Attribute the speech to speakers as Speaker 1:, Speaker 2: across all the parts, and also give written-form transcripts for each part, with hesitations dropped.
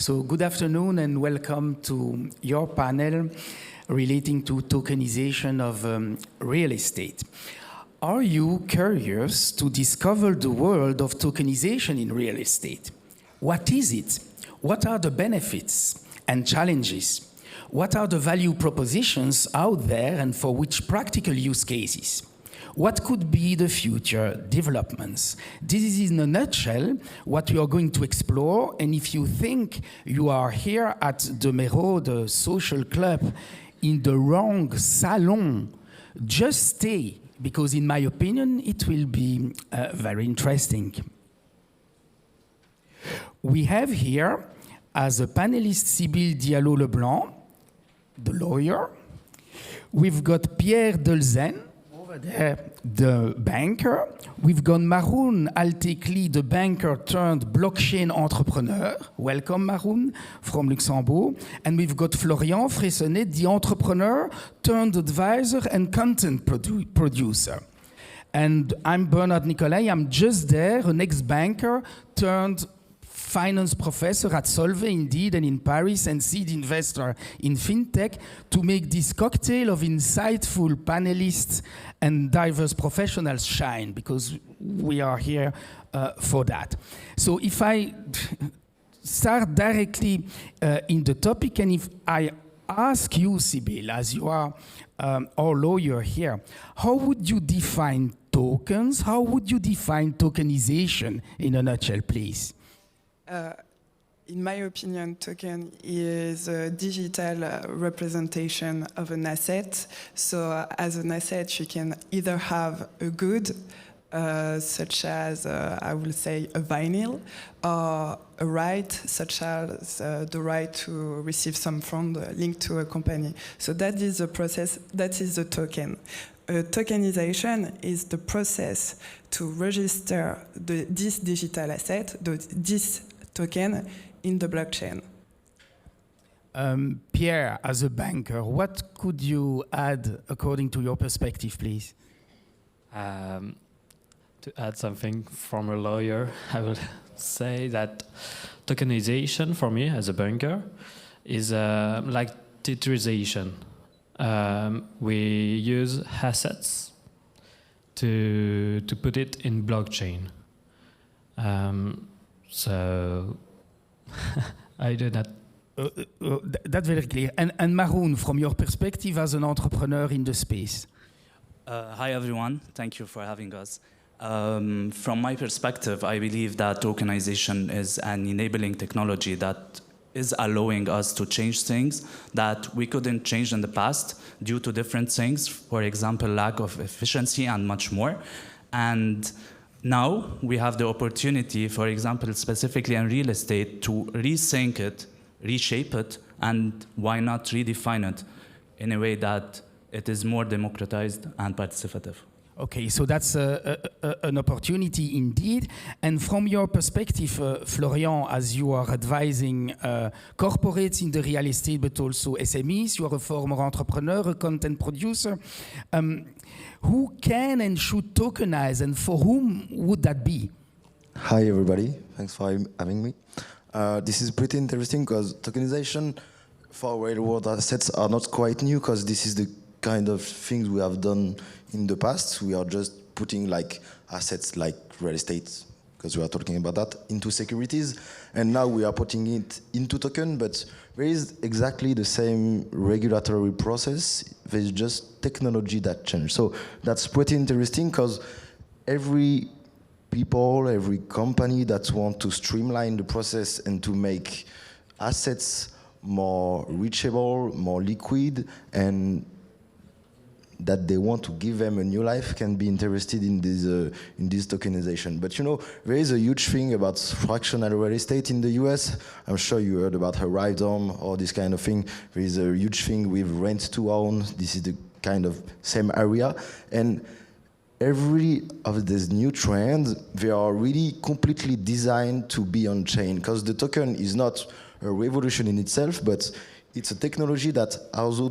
Speaker 1: So good afternoon and welcome to your panel relating to tokenization of real estate. Are you curious to discover the world of tokenization in real estate? What is it? What are the benefits and challenges? What are the value propositions out there and for which practical use cases? What could be the future developments? This is in a nutshell what we are going to explore, and if you think you are here at the Maroun, the social club, in the wrong salon, just stay, because in my opinion it will be very interesting. We have here as a panelist Sibylle Diallo-Leblanc, the lawyer. We've got Pierre Delzenne, over there, the banker. We've got Maroun Altekly, the banker turned blockchain entrepreneur. Welcome, Maroun, from Luxembourg. And we've got Florian Freyssenet, the entrepreneur turned advisor and content producer. And I'm Bernard Nicolay. I'm just there, an ex-banker turned finance professor at Solvay, indeed, and in Paris, and seed investor in fintech, to make this cocktail of insightful panelists and diverse professionals shine, because we are here for that. So if I start directly in the topic, and if I ask you, Sibylle, as you are our lawyer here, how would you define tokens? How would you define tokenization in a nutshell, please?
Speaker 2: In my opinion, token is a digital representation of an asset. So as an asset, you can either have a good, such as, I will say, a vinyl, or a right, such as the right to receive some fund linked to a company. So that is the process, that is the token. Tokenization is the process to register this digital asset, this token, in the blockchain.
Speaker 1: Pierre, as a banker, what could you add according to your perspective, please?
Speaker 3: To add something from a lawyer, I will say that tokenization for me as a banker is like titrization. We use assets to put it in blockchain. So I do that.
Speaker 1: That's very clear. And Maroun, from your perspective as an entrepreneur in the space.
Speaker 4: Hi everyone, thank you for having us. From my perspective, I believe that tokenization is an enabling technology that is allowing us to change things that we couldn't change in the past due to different things, for example, lack of efficiency and much more. And now we have the opportunity, for example, specifically in real estate, to rethink it, reshape it, and why not redefine it in a way that it is more democratized and participative.
Speaker 1: Okay, so that's an opportunity indeed. And from your perspective, Florian, as you are advising corporates in the real estate, but also SMEs, you are a former entrepreneur, a content producer. Who can and should tokenize, and for whom would that be?
Speaker 5: Hi, everybody. Thanks for having me. This is pretty interesting because tokenization for real-world assets are not quite new, because this is the kind of things we have done in the past. We are just putting like assets like real estate, because we are talking about that, into securities, and now we are putting it into token, but there is exactly the same regulatory process. There's just technology that changed. So that's pretty interesting, because every people, every company that want to streamline the process and to make assets more reachable, more liquid, and that they want to give them a new life can be interested in this tokenization. But you know, there is a huge thing about fractional real estate in the US. I'm sure you heard about Horizon or this kind of thing. There is a huge thing with rent to own. This is the kind of same area. And every of these new trends, they are really completely designed to be on chain, because the token is not a revolution in itself, but it's a technology that also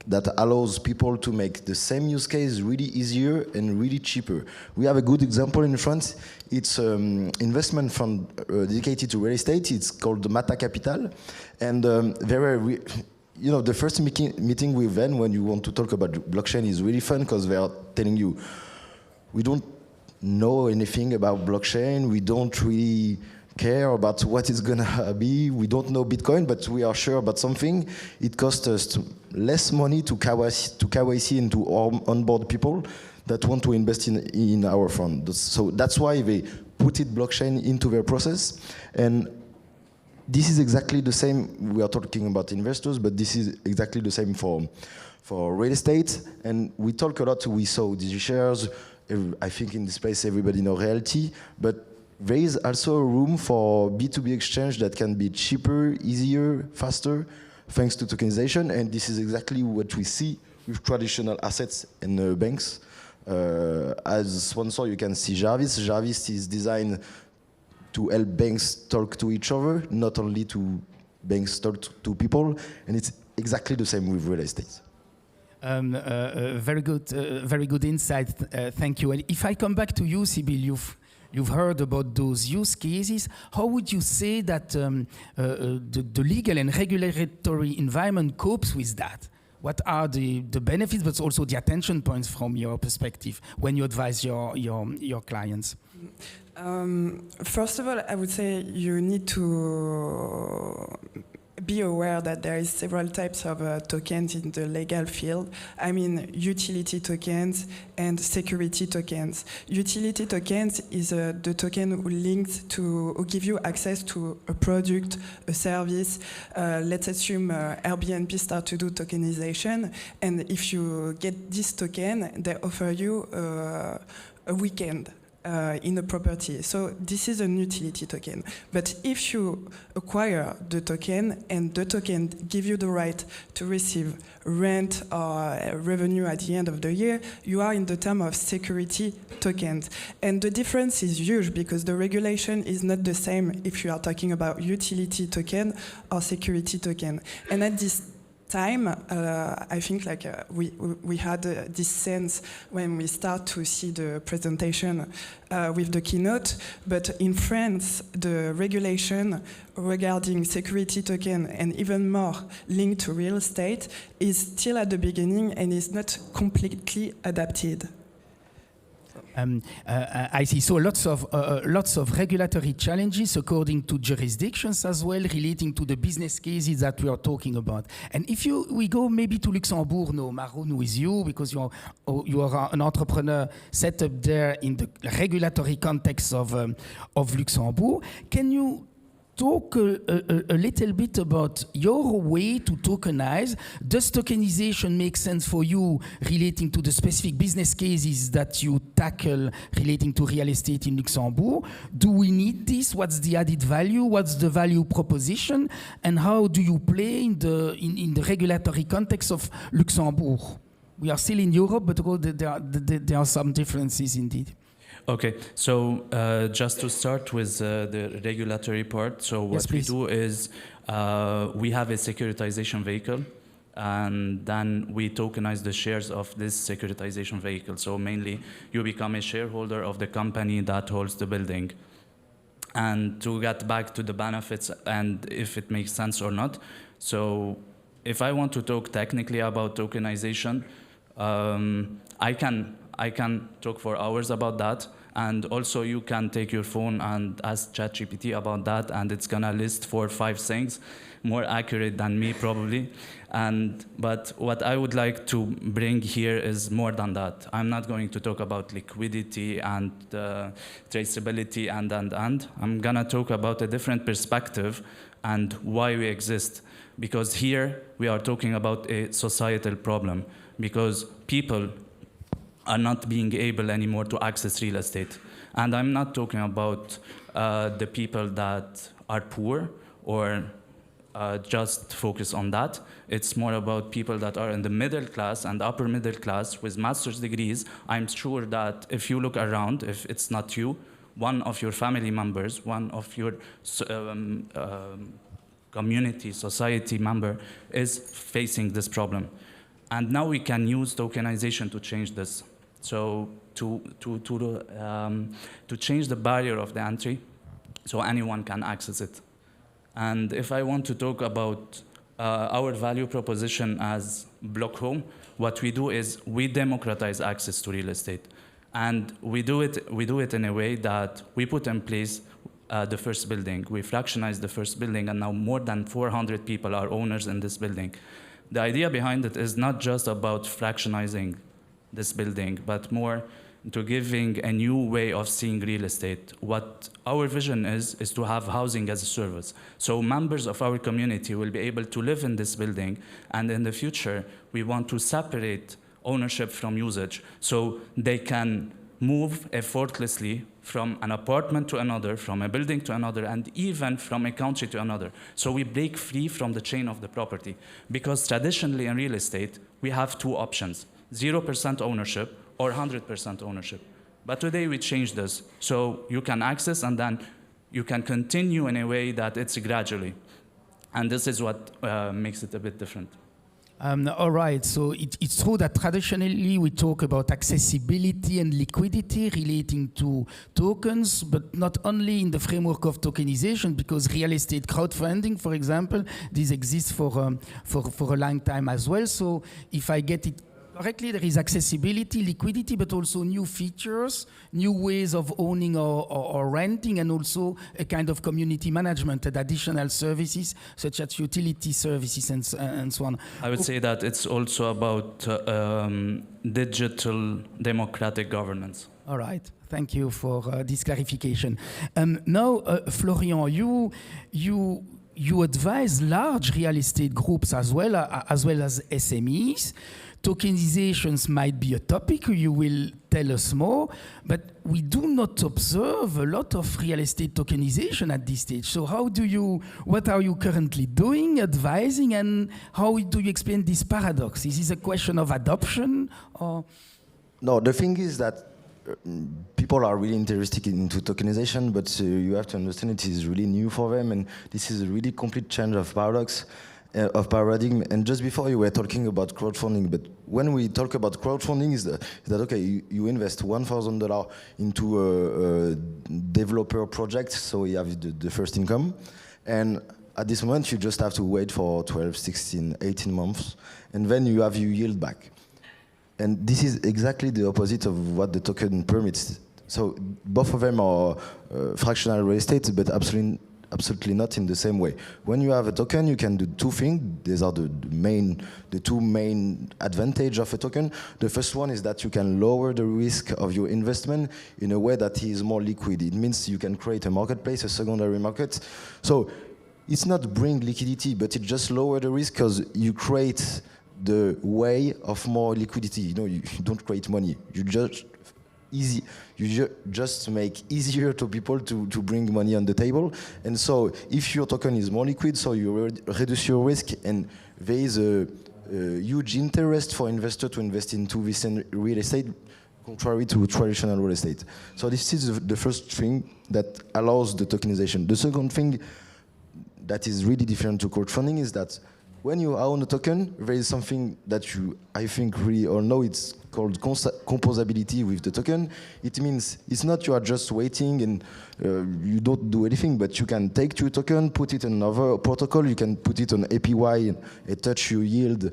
Speaker 5: that allows people to make the same use case really easier and really cheaper. We have a good example in France. It's investment fund dedicated to real estate. It's called the Mata Capital. And the first meeting with them when you want to talk about blockchain is really fun because they are telling you, we don't know anything about blockchain. We don't really care about what it's gonna be. We don't know Bitcoin, but we are sure about something. It costs us less money to KYC and to onboard people that want to invest in our fund. So that's why they put blockchain into their process. And this is exactly the same. We are talking about investors, but this is exactly the same for real estate. And we talk a lot. We saw DigiShares. I think in this place everybody knows Realty, but there is also a room for B2B exchange that can be cheaper, easier, faster, thanks to tokenization. And this is exactly what we see with traditional assets in banks. As a sponsor, you can see Jarvis. Jarvis is designed to help banks talk to each other, not only to banks talk to people. And it's exactly the same with real estate.
Speaker 1: Very good insight. Thank you. And if I come back to you, Sibylle, you've heard about those use cases. How would you say that the legal and regulatory environment copes with that? What are the benefits, but also the attention points from your perspective when you advise your clients?
Speaker 2: First of all, I would say you need to be aware that there is several types of tokens in the legal field. I mean, utility tokens and security tokens. Utility tokens is the token who give you access to a product, a service. Let's assume Airbnb start to do tokenization, and if you get this token, they offer you a weekend in a property. So this is an utility token. But if you acquire the token and the token give you the right to receive rent or revenue at the end of the year, you are in the term of security tokens. And the difference is huge because the regulation is not the same if you are talking about utility token or security token. And at this time, I think we had this sense when we start to see the presentation with the keynote, but in France, the regulation regarding security token and even more linked to real estate is still at the beginning and is not completely adapted.
Speaker 1: I see. So lots of regulatory challenges according to jurisdictions as well, relating to the business cases that we are talking about. And if we go maybe to Luxembourg now, Maroun, with you, because you are an entrepreneur set up there in the regulatory context of Luxembourg. Can you talk a little bit about your way to tokenize? Does tokenization make sense for you relating to the specific business cases that you tackle relating to real estate in Luxembourg? Do we need this? What's the added value? What's the value proposition? And how do you play in the regulatory context of Luxembourg? We are still in Europe, but there are some differences indeed.
Speaker 4: Okay, so just to start with the regulatory part, so what we do is we have a securitization vehicle, and then we tokenize the shares of this securitization vehicle. So mainly, you become a shareholder of the company that holds the building. And to get back to the benefits and if it makes sense or not, so if I want to talk technically about tokenization, I can talk for hours about that, and also you can take your phone and ask ChatGPT about that, and it's gonna list 4 or 5 things, more accurate than me probably. But what I would like to bring here is more than that. I'm not going to talk about liquidity and traceability and. I'm gonna talk about a different perspective and why we exist. Because here we are talking about a societal problem, because people are not being able anymore to access real estate. And I'm not talking about the people that are poor or just focus on that. It's more about people that are in the middle class and upper middle class with master's degrees. I'm sure that if you look around, if it's not you, one of your family members, one of your community, society member is facing this problem. And now we can use tokenization to change this. So to change the barrier of the entry, so anyone can access it. And if I want to talk about our value proposition as Block Home, what we do is we democratize access to real estate. And we do it in a way that we put in place the first building. We fractionize the first building, and now more than 400 people are owners in this building. The idea behind it is not just about fractionizing this building, but more to giving a new way of seeing real estate. What our vision is to have housing as a service. So members of our community will be able to live in this building, and in the future, we want to separate ownership from usage, so they can move effortlessly from an apartment to another, from a building to another, and even from a country to another. So we break free from the chain of the property. Because traditionally in real estate, we have two options, 0% ownership or 100% ownership. But today we change this. So you can access, and then you can continue in a way that it's gradually. And this is what makes it a bit different.
Speaker 1: All right, so it's true that traditionally we talk about accessibility and liquidity relating to tokens, but not only in the framework of tokenization, because real estate crowdfunding, for example, this exists for a long time as well. So if I get it correctly, there is accessibility, liquidity, but also new features, new ways of owning or renting, and also a kind of community management and additional services such as utility services and so on.
Speaker 4: I would say that it's also about digital democratic governance.
Speaker 1: All right, thank you for this clarification. Now, Florian, you advise large real estate groups as well as SMEs. Tokenizations might be a topic, you will tell us more, but we do not observe a lot of real estate tokenization at this stage. So what are you currently doing, advising, and how do you explain this paradox? Is this a question of adoption, or?
Speaker 5: No, the thing is that people are really interested into tokenization, but you have to understand it is really new for them, and this is a really complete change of paradox. Of paradigm. And just before you were talking about crowdfunding, but when we talk about crowdfunding, is that okay, you invest $1,000 into a developer project, so you have the first income, and at this moment you just have to wait for 12, 16, 18 months, and then you have your yield back. And this is exactly the opposite of what the token permits. So both of them are fractional real estate, but absolutely not in the same way. When you have a token, you can do two things. These are the two main advantages of a token. The first one is that you can lower the risk of your investment in a way that is more liquid. It means you can create a marketplace, a secondary market. So it's not bring liquidity, but it just lower the risk because you create the way of more liquidity. You know, you don't create money. You just make easier to people to bring money on the table. And so if your token is more liquid, so you reduce your risk, and there is a huge interest for investors to invest into this real estate, contrary to traditional real estate. So this is the first thing that allows the tokenization. The second thing that is really different to crowdfunding is that when you own a token, there is something that I think, really all know. It's called composability with the token. It means it's not you are just waiting and you don't do anything, but you can take your token, put it in another protocol. You can put it on APY and touch your yield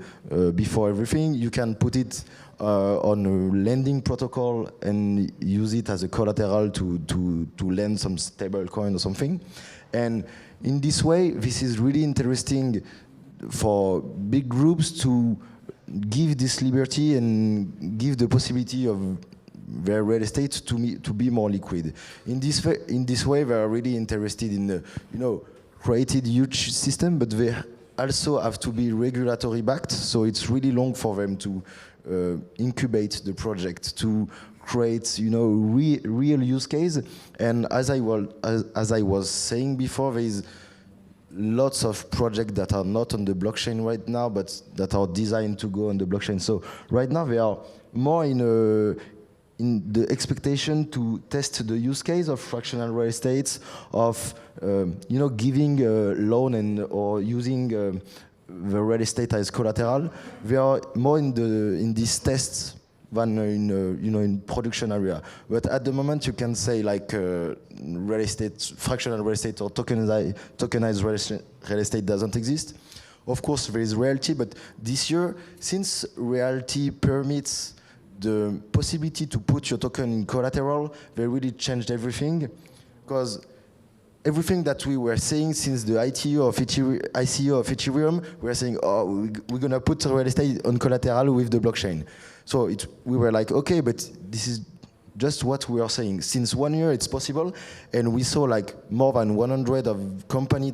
Speaker 5: before everything. You can put it on a lending protocol and use it as a collateral to lend some stable coin or something. And in this way, this is really interesting for big groups to give this liberty and give the possibility of their real estate to be more liquid. In this way, they are really interested in created huge system, but they also have to be regulatory backed. So it's really long for them to incubate the project, to create real use case. And as I was saying before, there is lots of projects that are not on the blockchain right now, but that are designed to go on the blockchain. So right now they are more in the expectation to test the use case of fractional real estate, of giving a loan or using the real estate as collateral. They are more in these tests than in production area. But at the moment, you can say like real estate, fractional real estate, or tokenized real estate doesn't exist. Of course, there is realty, but this year, since realty permits the possibility to put your token in collateral, they really changed everything, because everything that we were saying since the ICO of Ethereum, we were saying, oh, we're going to put real estate on collateral with the blockchain. So we were like, okay, but this is just what we are saying. Since 1 year, it's possible, and we saw like more than 100 of companies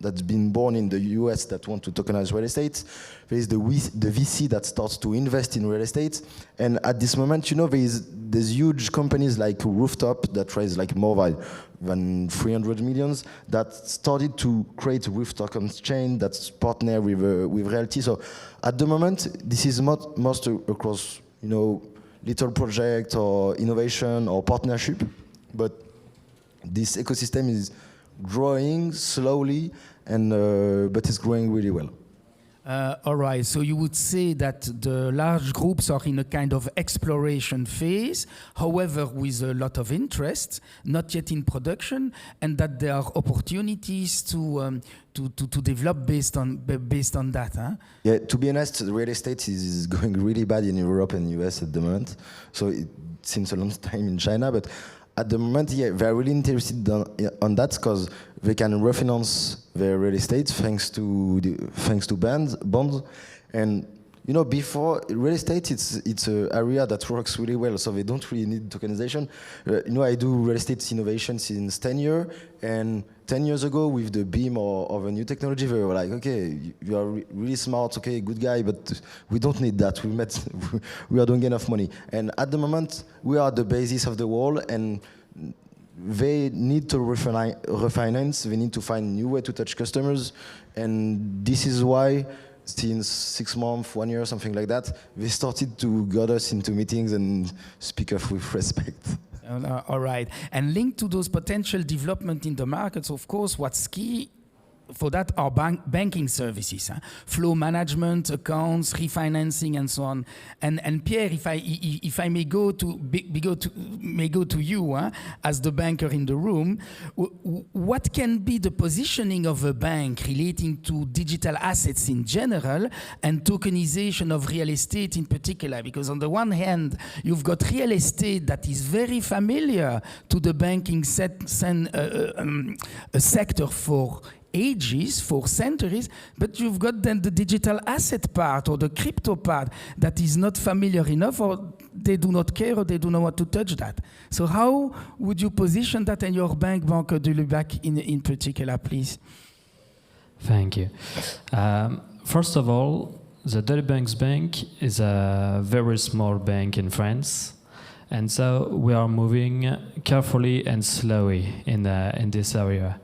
Speaker 5: that's been born in the US that want to tokenize real estate. There is the VC that starts to invest in real estate. And at this moment, there's huge companies like Rooftop that raise like more than 300 millions that started to create Rooftop tokens chain that's partner with realty. So at the moment, this is most across, little project or innovation or partnership, but this ecosystem is growing slowly, but it's growing really well.
Speaker 1: All right, so you would say that the large groups are in a kind of exploration phase, however, with a lot of interest, not yet in production, and that there are opportunities to develop based on that, huh?
Speaker 5: Yeah, to be honest, real estate is going really bad in Europe and US at the moment. So it seems a long time in China, but at the moment, yeah, they're really interested on that because they can refinance their real estate thanks to bonds. And before real estate, it's an area that works really well, so they don't really need tokenization. I do real estate innovation since 10 years, and 10 years ago with the beam of a new technology, they were like, okay, you are really smart, okay, good guy, but we don't need that. We are doing enough money. And at the moment, we are the basis of the wall, and they need to refinance, they need to find new way to touch customers, and this is why since 6 months, 1 year, something like that, they started to get us into meetings and speak up with respect.
Speaker 1: All right. And linked to those potential development in the markets, of course, what's key for that are banking services, flow management, accounts, refinancing, and so on. And Pierre, if I may go to you as the banker in the room, what can be the positioning of a bank relating to digital assets in general and tokenization of real estate in particular? Because on the one hand, you've got real estate that is very familiar to the banking sector for ages, for centuries, but you've got then the digital asset part or the crypto part that is not familiar enough, or they do not care, or they don't know what to touch that. So how would you position that in your bank, Banque de Lubac in particular, please?
Speaker 3: Thank you. First of all, the Delzenne Bank is a very small bank in France, and so we are moving carefully and slowly in this area.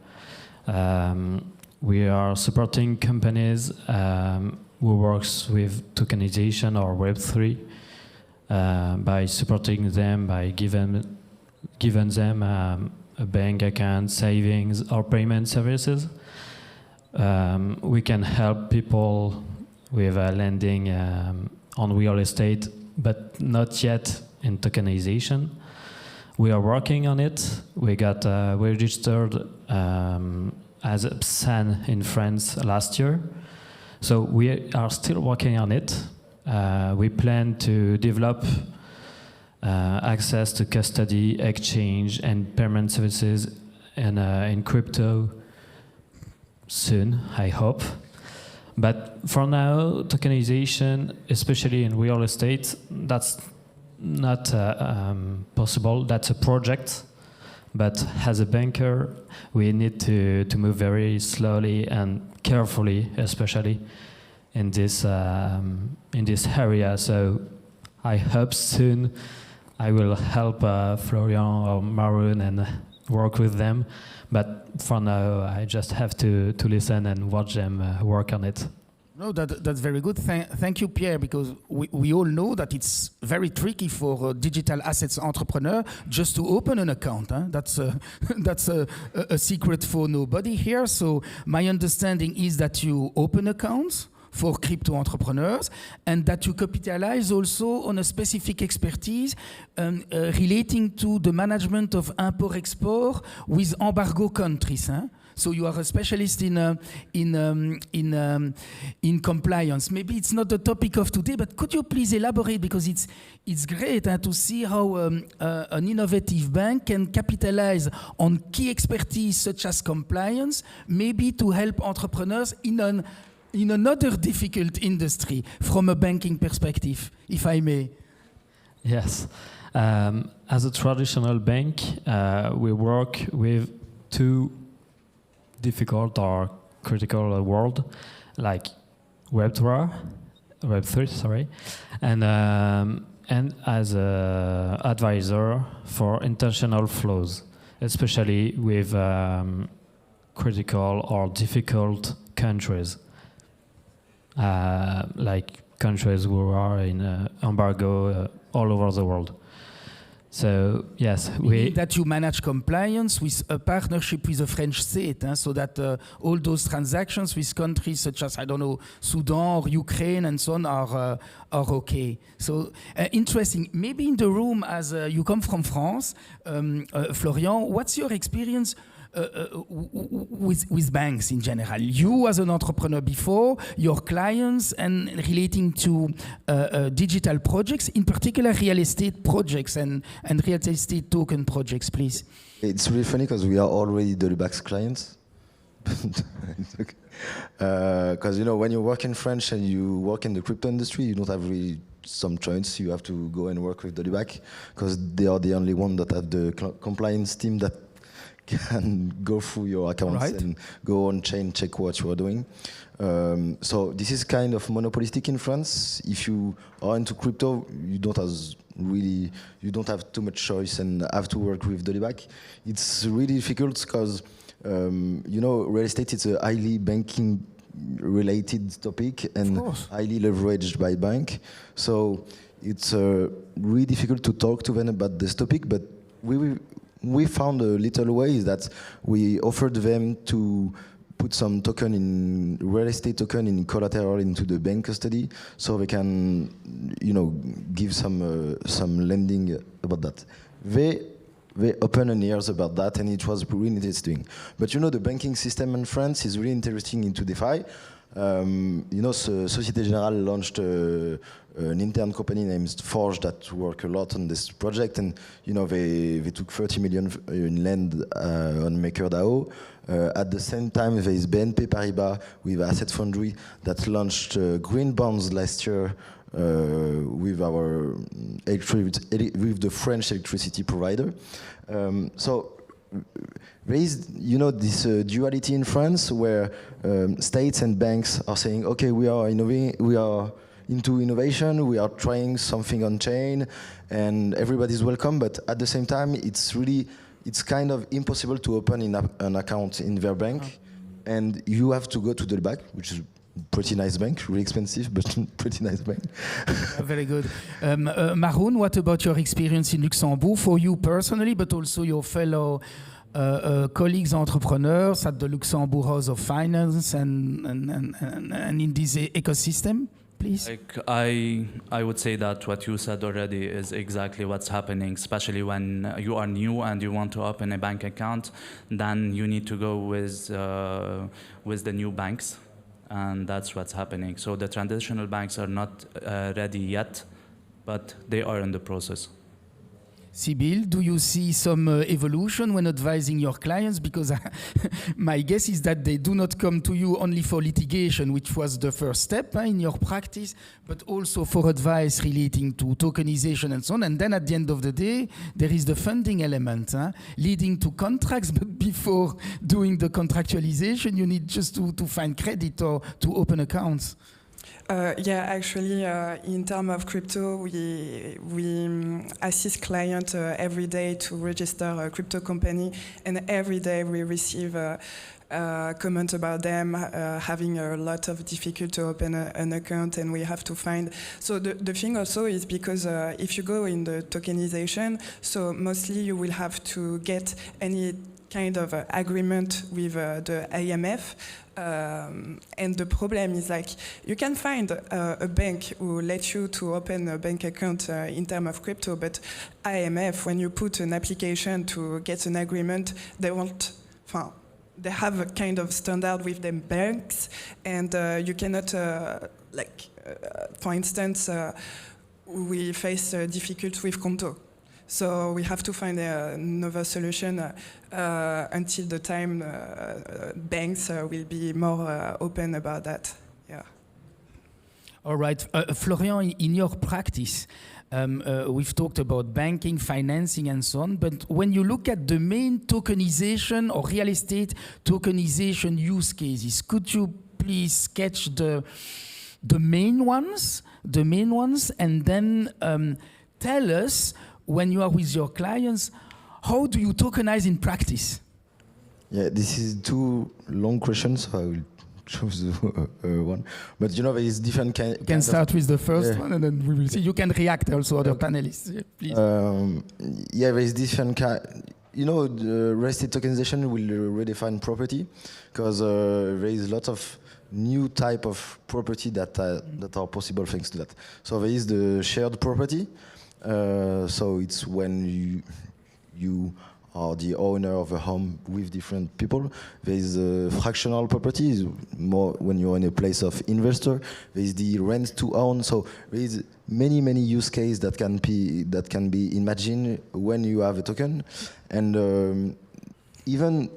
Speaker 3: We are supporting companies who works with tokenization or Web3 by supporting them, by giving them a bank account, savings, or payment services. We can help people with lending on real estate, but not yet in tokenization. We are working on it. We got registered as a PSAN in France last year. So we are still working on it. We plan to develop access to custody, exchange, and payment services in crypto soon, I hope. But for now, tokenization, especially in real estate, that's not possible. That's a project, but as a banker, we need to move very slowly and carefully, especially in this area. So I hope soon I will help Florian or Maroun and work with them. But for now, I just have to listen and watch them work on it.
Speaker 1: No, that's very good. Thank you, Pierre, because we all know that it's very tricky for a digital assets entrepreneur just to open an account. That's a secret for nobody here. So my understanding is that you open accounts for crypto entrepreneurs, and that you capitalize also on a specific expertise relating to the management of import-export with embargo countries. Huh? So you are a specialist in compliance. Maybe it's not the topic of today, but could you please elaborate, because it's great to see how an innovative bank can capitalize on key expertise such as compliance, maybe to help entrepreneurs in another difficult industry from a banking perspective, if I may.
Speaker 3: Yes. As a traditional bank, we work with two difficult or critical world, like Web3, sorry, and as a advisor for intentional flows, especially with critical or difficult countries, like countries who are in embargo all over the world. So yes,
Speaker 1: that you manage compliance with a partnership with the French state, so that all those transactions with countries such as, I don't know, Sudan or Ukraine and so on are okay. So interesting. Maybe in the room, as you come from France, Florian, what's your experience with banks in general? You as an entrepreneur before, your clients, and relating to digital projects, in particular real estate projects and real estate token projects, please.
Speaker 5: It's really funny because we are already Delzenne clients. Because when you work in French and you work in the crypto industry, you don't have really some choice. You have to go and work with Delzenne because they are the only one that have the compliance team that can go through your accounts and go on chain, check what you are doing. So this is kind of monopolistic in France. If you are into crypto, you don't have too much choice and have to work with Delzenne. It's really difficult because real estate is a highly banking related topic and highly leveraged by bank. So it's really difficult to talk to them about this topic, but we found a little way that we offered them to put some token in real estate token in collateral into the bank custody, so they can, give some lending about that. They opened an ears about that, and it was really interesting. But the banking system in France is really interesting into DeFi. Société Générale launched an intern company named Forge that work a lot on this project, and they took 30 million in land on MakerDAO. At the same time, there is BNP Paribas with Asset Foundry that launched green bonds last year with our with the French electricity provider. So there is, this duality in France where states and banks are saying, okay, we are into innovation, we are trying something on chain, and everybody's welcome. But at the same time, it's kind of impossible to open an account in their bank, and you have to go to the bank, which is pretty nice bank, really expensive, but pretty nice bank.
Speaker 1: Very good. Maroun, what about your experience in Luxembourg, for you personally, but also your fellow colleagues, entrepreneurs at the Luxembourg House of Finance and in this ecosystem, please?
Speaker 4: I would say that what you said already is exactly what's happening, especially when you are new and you want to open a bank account, then you need to go with the new banks. And that's what's happening. So the traditional banks are not ready yet, but they are in the process.
Speaker 1: Sibylle, do you see some evolution when advising your clients? Because my guess is that they do not come to you only for litigation, which was the first step in your practice, but also for advice relating to tokenization and so on. And then at the end of the day, there is the funding element leading to contracts, but before doing the contractualization, you need just to find credit or to open accounts.
Speaker 2: Actually, in terms of crypto, we assist clients every day to register a crypto company, and every day we receive comment about them having a lot of difficulty to open an account, and we have to find. So the thing also is because if you go in the tokenization, so mostly you will have to get any kind of agreement with the IMF. And the problem is like you can find a bank who lets you to open a bank account in terms of crypto, but IMF, when you put an application to get an agreement, they won't. They have a kind of standard with them banks, and you cannot for instance, we face difficulties with Conto. So we have to find another solution until the time banks will be more open about that. Yeah.
Speaker 1: All right, Florian, in your practice, we've talked about banking, financing, and so on, but when you look at the main tokenization or real estate tokenization use cases, could you please sketch the main ones, and then tell us, when you are with your clients, how do you tokenize in practice?
Speaker 5: Yeah, this is two long questions, so I will choose one. But you know, there is different kind.
Speaker 1: You can start with the first one, and then we will see. You can react also, other panelists, please.
Speaker 5: Yeah, there is different kind. You know, the real estate tokenization will redefine property, because there is a lot of new type of property that are possible thanks to that. So there is the shared property. So it's when you are the owner of a home with different people. There is fractional property, more when you're in a place of investor. There is the rent to own. So there is many use cases that can be imagined when you have a token, and even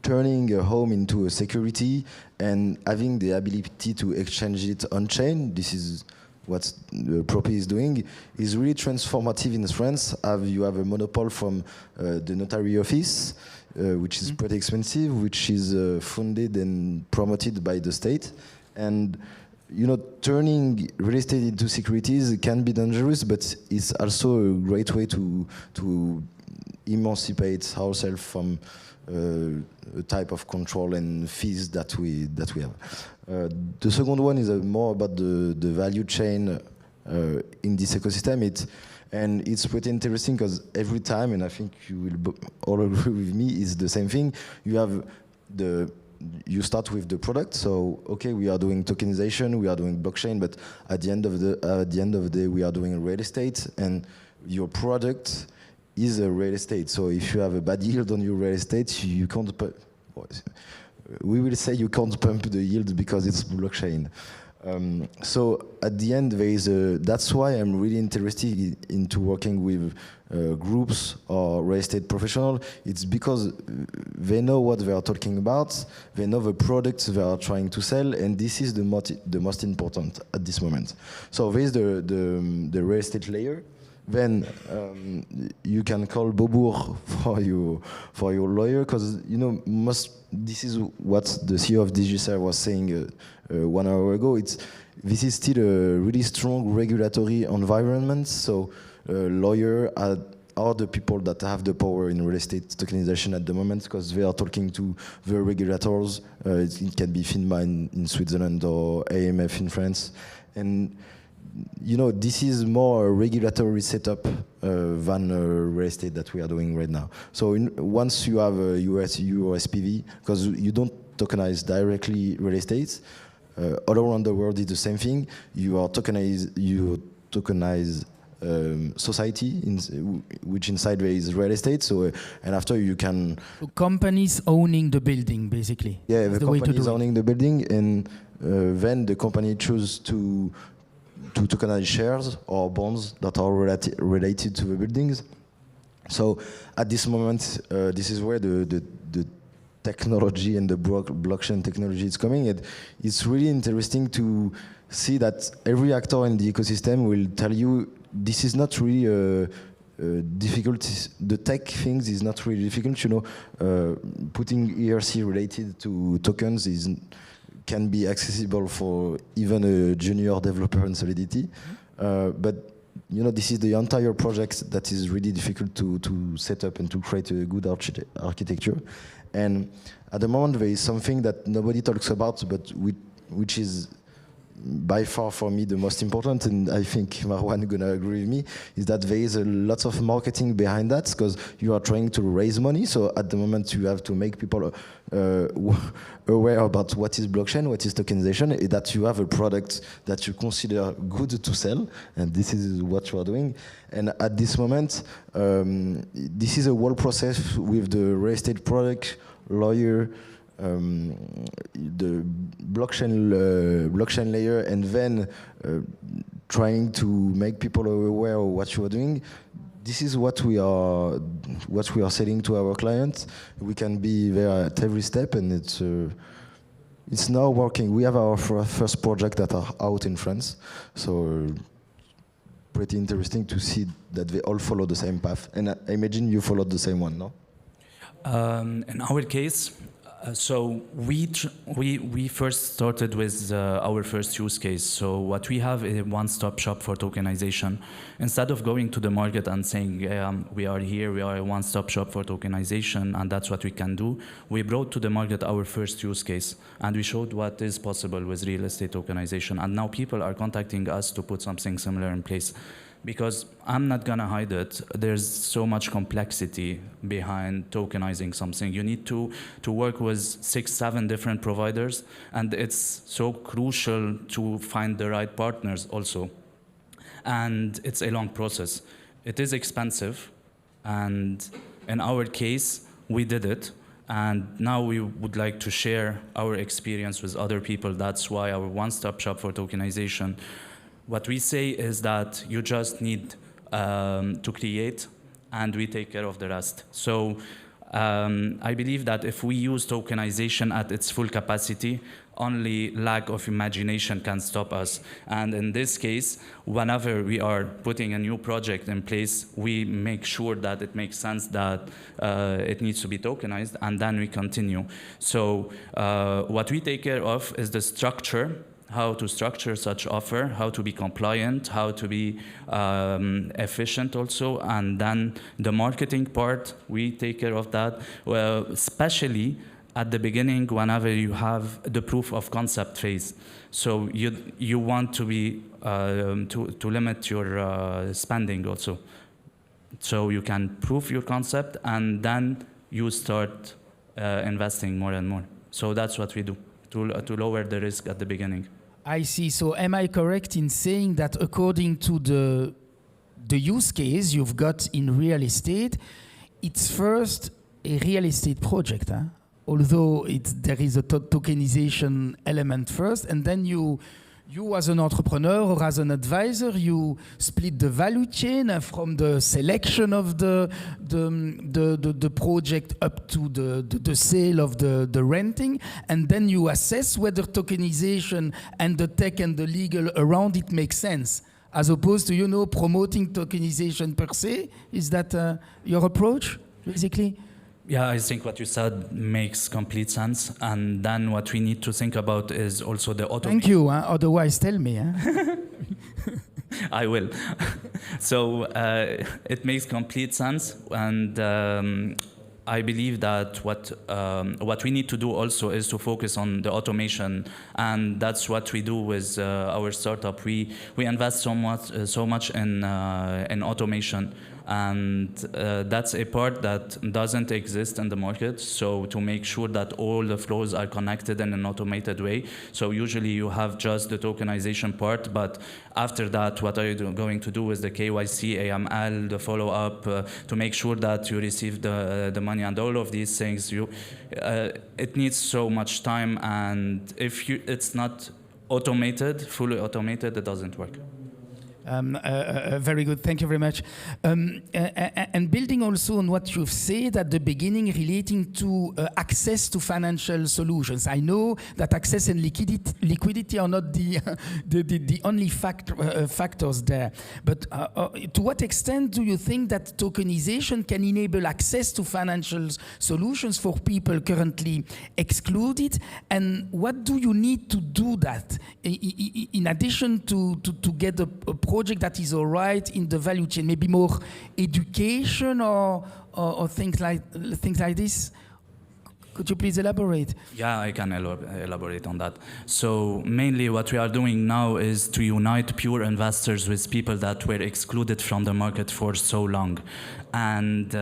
Speaker 5: turning a home into a security and having the ability to exchange it on chain. This is what the Propi is doing, is really transformative in France. You have a monopoly from the notary office, which is pretty expensive, which is funded and promoted by the state. And turning real estate into securities can be dangerous, but it's also a great way to emancipate ourselves from a type of control and fees that we have. The second one is more about the value chain in this ecosystem. It's pretty interesting because every time, and I think you will all agree with me, is the same thing. You start with the product. So okay, we are doing tokenization, we are doing blockchain, but at the end of the day, we are doing real estate, and your product is a real estate. So if you have a bad yield on your real estate, you can't. We will say you can't pump the yield because it's blockchain. So at the end, that's why I'm really interested into working with groups or real estate professionals. It's because they know what they are talking about, they know the products they are trying to sell, and this is the most important at this moment. So there's the real estate layer. Then you can call Beaubourg for your lawyer, because this is what the CEO of DigiServe was saying 1 hour ago. This is still a really strong regulatory environment. So lawyers are the people that have the power in real estate tokenization at the moment, because they are talking to the regulators. It can be FINMA in Switzerland or AMF in France, and this is more a regulatory setup than real estate that we are doing right now. So once you have a USPV, because you don't tokenize directly real estate, all around the world it's the same thing. You tokenize society, which inside there is real estate. So and after you can.
Speaker 1: So companies owning the building, basically.
Speaker 5: Yeah, the company is owning the building, and then the company chooses to tokenize shares or bonds that are related to the buildings. So at this moment, this is where the technology and the blockchain technology is coming. It's really interesting to see that every actor in the ecosystem will tell you this is not really difficult. The tech things is not really difficult. Putting ERC related to tokens can be accessible for even a junior developer in Solidity. But this is the entire project that is really difficult to set up and to create a good architecture. And at the moment, there is something that nobody talks about, but which is by far for me the most important, and I think Maroun gonna agree with me, is that there is a lot of marketing behind that, because you are trying to raise money. So at the moment you have to make people aware about what is blockchain, what is tokenization, and that you have a product that you consider good to sell, and this is what you are doing. And at this moment, this is a whole process with the real estate product, lawyer, the blockchain layer, and then trying to make people aware of what you are doing. This is what we are selling to our clients. We can be there at every step, and it's now working. We have our first project that are out in France, so pretty interesting to see that they all follow the same path. And I imagine you followed the same one, no?
Speaker 4: In our case, so we first started with our first use case. So what we have is a one-stop shop for tokenization. Instead of going to the market and saying, we are here, we are a one-stop shop for tokenization, and that's what we can do, we brought to the market our first use case, and we showed what is possible with real estate tokenization. And now people are contacting us to put something similar in place. Because I'm not gonna hide it, there's so much complexity behind tokenizing something. You need to work with 6-7 different providers, and it's so crucial to find the right partners also. And it's a long process. It is expensive, and in our case, we did it. And now we would like to share our experience with other people. That's why our one-stop shop for tokenization. What we say is that you just need to create, and we take care of the rest. So I believe that if we use tokenization at its full capacity, only lack of imagination can stop us. And in this case, whenever we are putting a new project in place, we make sure that it makes sense, that it needs to be tokenized, and then we continue. So what we take care of is the structure, how to structure such offer, how to be compliant, how to be efficient also, and then the marketing part, we take care of that, well, especially at the beginning whenever you have the proof of concept phase. So you want to be to limit your spending also. So you can prove your concept, and then you start investing more and more. So that's what we do, to lower the risk at the beginning.
Speaker 1: I see. So am I correct in saying that according to the use case you've got in real estate, it's first a real estate project, huh? Although there is a tokenization element first, and then you as an entrepreneur or as an advisor, you split the value chain from the selection of the project up to the sale of the renting, and then you assess whether tokenization and the tech and the legal around it makes sense, as opposed to, promoting tokenization per se. Is that your approach, basically?
Speaker 4: Yeah, I think what you said makes complete sense. And then what we need to think about is also the automation.
Speaker 1: Thank you. Otherwise, tell me.
Speaker 4: I will. So it makes complete sense. And I believe that what we need to do also is to focus on the automation. And that's what we do with our startup. We invest so much in automation. And that's a part that doesn't exist in the market, so to make sure that all the flows are connected in an automated way. So usually you have just the tokenization part, but after that, what are you going to do with the KYC, AML, the follow-up, to make sure that you receive the money, and all of these things, it needs so much time, and if it's not automated, fully automated, it doesn't work.
Speaker 1: Very good, thank you very much. And building also on what you've said at the beginning relating to access to financial solutions. I know that access and liquidity are not the only factors there, but to what extent do you think that tokenization can enable access to financial solutions for people currently excluded, and what do you need to do that in addition to get a project that is all right in the value chain, maybe more education or things like this? Could you please elaborate?
Speaker 4: Yeah, I can elaborate on that. So mainly what we are doing now is to unite pure investors with people that were excluded from the market for so long. And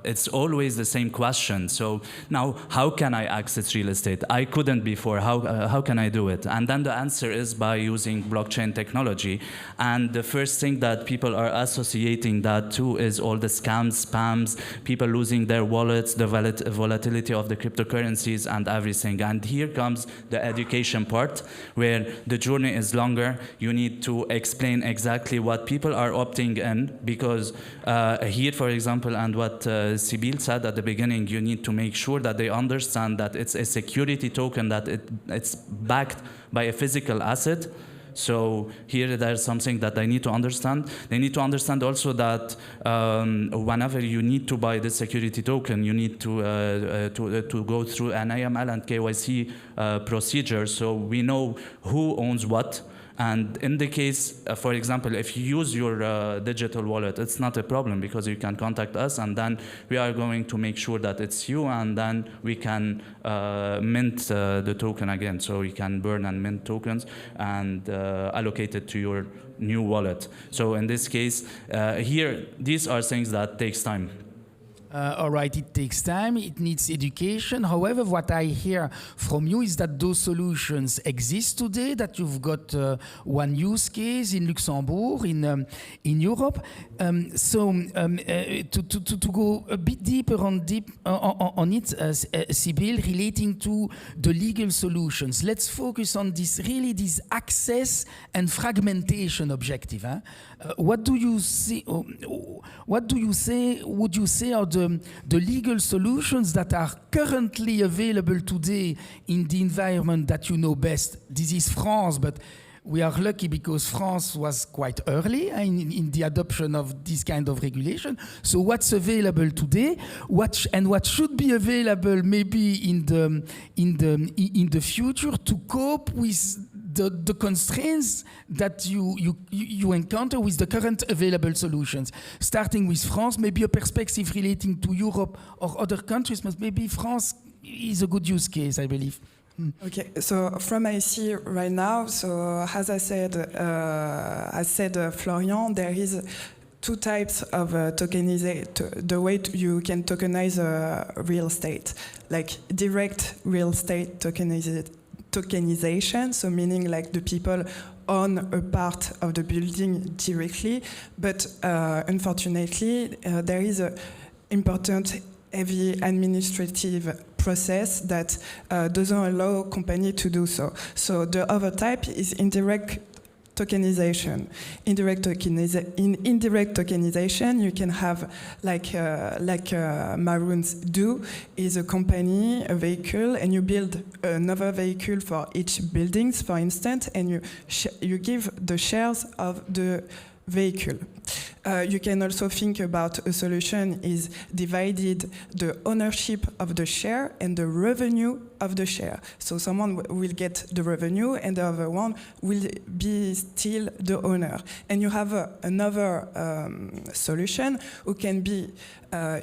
Speaker 4: it's always the same question. So now, how can I access real estate? I couldn't before. How can I do it? And then the answer is by using blockchain technology. And the first thing that people are associating that to is all the scams, spams, people losing their wallets, the volatility of the cryptocurrencies and everything. And here comes the education part, where the journey is longer. You need to explain exactly what people are opting in, because here, for example, and what Sibylle said at the beginning, you need to make sure that they understand that it's a security token, that it's backed by a physical asset. So here there's something that they need to understand. They need to understand also that whenever you need to buy this security token, you need to go through an AML and KYC procedure, so we know who owns what. And in the case, for example, if you use your digital wallet, it's not a problem, because you can contact us, and then we are going to make sure that it's you, and then we can mint the token again. So you can burn and mint tokens and allocate it to your new wallet. So in this case, here, these are things that takes time.
Speaker 1: All right, it takes time, it needs education. However, what I hear from you is that those solutions exist today, that you've got one use case in Luxembourg, in Europe. To go a bit deeper on it, Sibylle, relating to the legal solutions, let's focus on this access and fragmentation objective. Huh? What do you see? Would you say are the legal solutions that are currently available today in the environment that you know best? This is France, but we are lucky because France was quite early in the adoption of this kind of regulation. So what's available today? What should be available maybe in the future to cope with the constraints that you encounter with the current available solutions? Starting with France, maybe a perspective relating to Europe or other countries, but maybe France is a good use case, I believe.
Speaker 2: Okay, so from IC right now, so as I said, Florian, there is two types of tokenization, the way you can tokenize real estate, like direct real estate tokenization, so meaning like the people own a part of the building directly, but unfortunately there is an important heavy administrative process that doesn't allow company to do so. So the other type is indirect tokenization. In indirect tokenization, you can have like Maroun's do is a company, a vehicle, and you build another vehicle for each buildings, for instance, and you give the shares of the vehicle. You can also think about a solution is divided the ownership of the share and the revenue of the share. So someone will get the revenue and the other one will be still the owner. And you have another solution who can be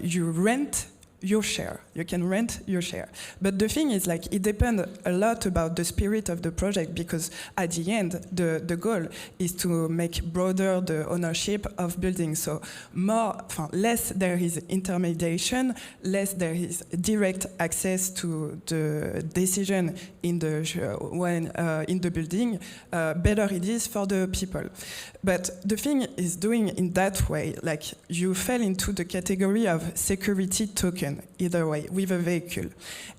Speaker 2: you rent your share. You can rent your share. But the thing is, like, it depends a lot about the spirit of the project, because at the end, the goal is to make broader the ownership of buildings. So less there is intermediation, less there is direct access to the decision in the building, better it is for the people. But the thing is, doing in that way, like, you fell into the category of security token, either way, with a vehicle.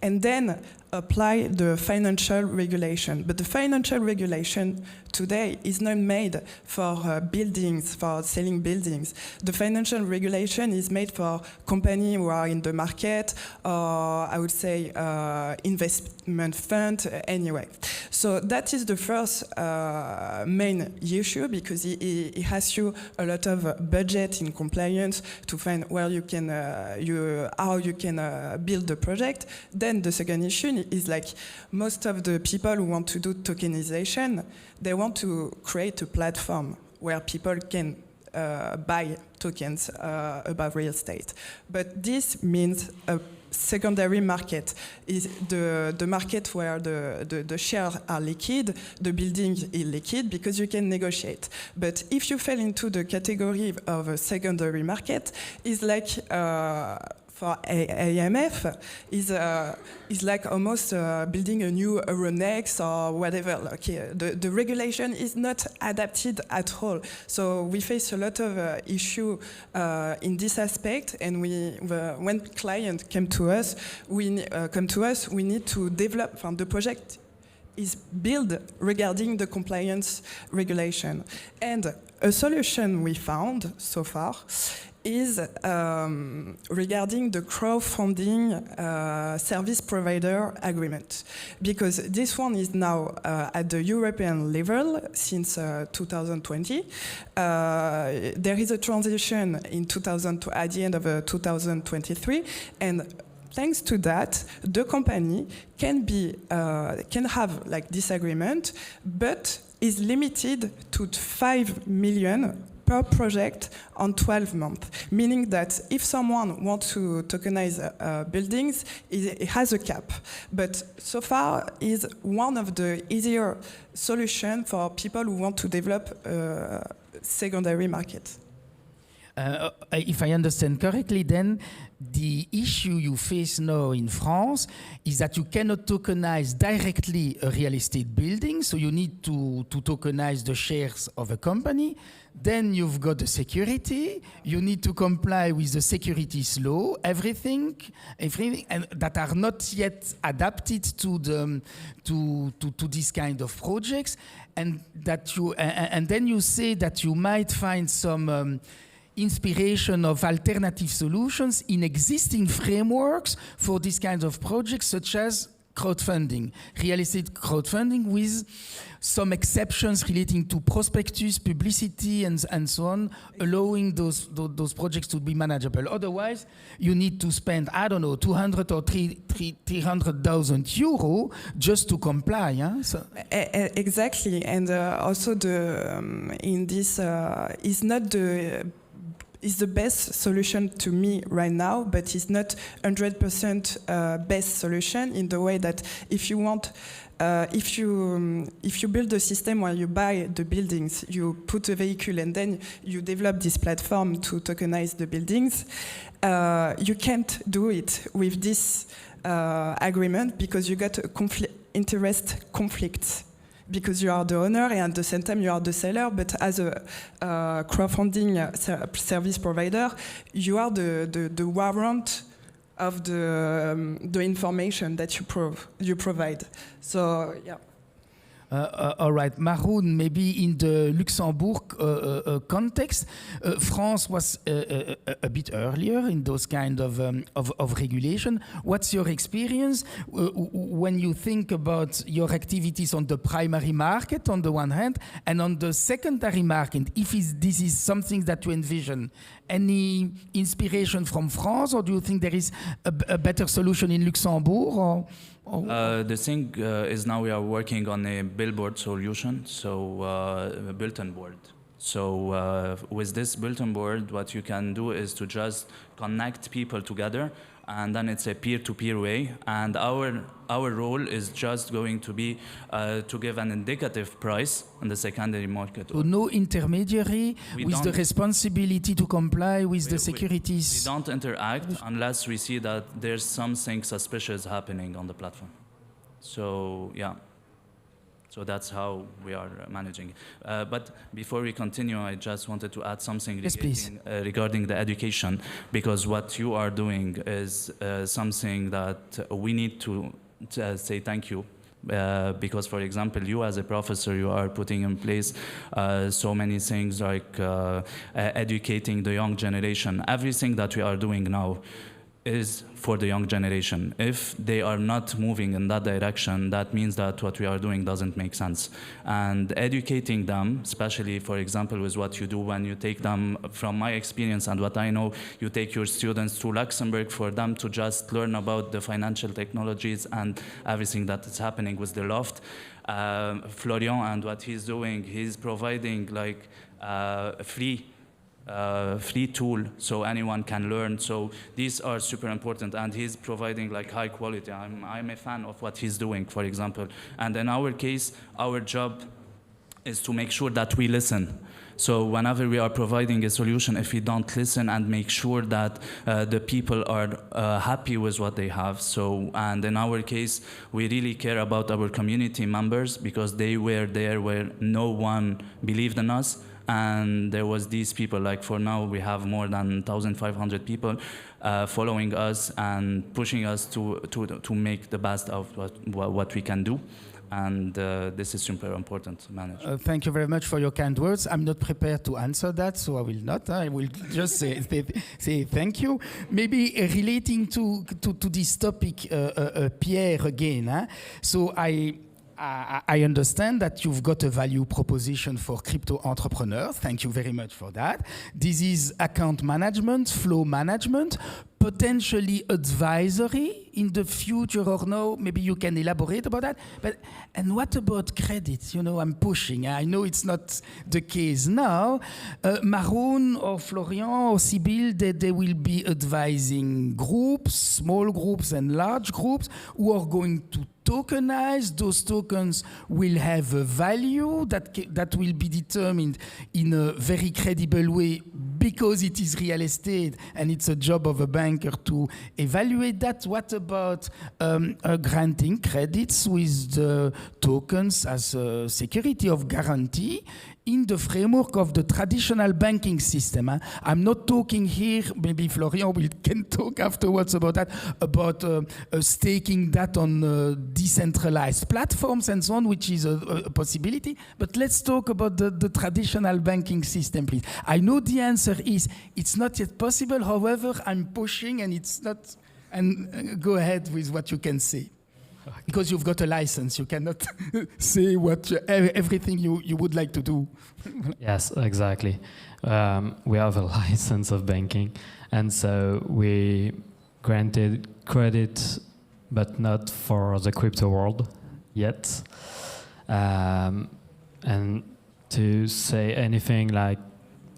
Speaker 2: And then apply the financial regulation. But the financial regulation today is not made for buildings, for selling buildings. The financial regulation is made for companies who are in the market, or I would say investment fund, anyway. So that is the first main issue, because it has you a lot of budget in compliance to find where you can, how you can build the project. Then the second issue is, like, most of the people who want to do tokenization, they want to create a platform where people can buy tokens about real estate. But this means a secondary market is the market where the shares are liquid, the building is liquid because you can negotiate. But if you fall into the category of a secondary market, it's like for AMF is like almost building a new Euronext or whatever. Like, the regulation is not adapted at all. So we face a lot of issue in this aspect. And when clients come to us, we need to develop from the project is built regarding the compliance regulation. And a solution we found so far is regarding the crowdfunding service provider agreement, because this one is now at the European level since 2020. There is a transition in at the end of 2023, and thanks to that, the company can have like this agreement, but is limited to 5 million per project on 12 months, meaning that if someone wants to tokenize buildings, it has a cap. But so far is one of the easier solutions for people who want to develop a secondary market.
Speaker 1: If I understand correctly, then the issue you face now in France is that you cannot tokenize directly a real estate building, so you need to tokenize the shares of a company. Then you've got the security, you need to comply with the securities law, everything and that are not yet adapted to this kind of projects, and then you say that you might find some inspiration of alternative solutions in existing frameworks for these kinds of projects, such as crowdfunding, real estate crowdfunding, with some exceptions relating to prospectus, publicity, and so on, allowing those projects to be manageable. Otherwise, you need to spend, I don't know, 200 or 300,000 euro just to comply. Huh? So.
Speaker 2: Exactly, and also in this is not is the best solution to me right now, but it's not 100% best solution in the way that if you want, if you build a system where you buy the buildings, you put a vehicle, and then you develop this platform to tokenize the buildings, you can't do it with this agreement because you got a interest conflict. Because you are the owner and at the same time you are the seller, but as a crowdfunding service provider, you are the warrant of the information that you provide. So yeah.
Speaker 1: All right, Maroun, maybe in the Luxembourg context, France was a bit earlier in those kind of regulation. What's your experience when you think about your activities on the primary market on the one hand, and on the secondary market, if this is something that you envision? Any inspiration from France, or do you think there is a better solution in Luxembourg?
Speaker 4: The thing is now we are working on a billboard solution, so a bulletin board. So with this bulletin board, what you can do is to just connect people together, and then it's a peer-to-peer way. And our role is just going to be to give an indicative price in the secondary market.
Speaker 1: So no intermediary with the responsibility to comply with the securities.
Speaker 4: We don't interact unless we see that there's something suspicious happening on the platform. So yeah. So that's how we are managing. But before we continue, I just wanted to add something regarding the education, because what you are doing is something that we need to say thank you. Because, for example, you as a professor, you are putting in place so many things like educating the young generation. Everything that we are doing now is for the young generation. If they are not moving in that direction, that means that what we are doing doesn't make sense. And educating them, especially, for example, with what you do when you take them, from my experience and what I know, you take your students to Luxembourg for them to just learn about the financial technologies and everything that is happening with the loft. Florian and what he's doing, he's providing like free free tool so anyone can learn. So these are super important, and he's providing like high quality. I'm a fan of what he's doing, for example. And in our case, our job is to make sure that we listen. So whenever we are providing a solution, if we don't listen and make sure that the people are happy with what they have. So, and in our case, we really care about our community members, because they were there where no one believed in us. And there was these people, like for now, we have more than 1,500 people following us and pushing us to make the best of what we can do. And this is super important to manage.
Speaker 1: Thank you very much for your kind words. I'm not prepared to answer that, so I will not. I will just say thank you. Maybe relating to this topic, Pierre, again. So I understand that you've got a value proposition for crypto entrepreneurs. Thank you very much for that. This is account management, flow management, potentially advisory in the future or no? Maybe you can elaborate about that. And what about credit? You know, I'm pushing. I know it's not the case now. Maroun or Florian or Sibylle, they will be advising groups, small groups and large groups, who are going to tokenize. Those tokens will have a value that will be determined in a very credible way, because it is real estate and it's a job of a banker to evaluate that. What about granting credits with the tokens as a security of guarantee in the framework of the traditional banking system? I'm not talking here, maybe Florian can talk afterwards about that, about staking that on decentralized platforms and so on, which is a possibility. But let's talk about the traditional banking system, please. I know the answer is it's not yet possible. However, I'm pushing, and it's not. And go ahead with what you can say. Because you've got a license, you cannot say everything you would like to do.
Speaker 3: Yes, exactly. We have a license of banking, and so we granted credit, but not for the crypto world yet. And to say anything like,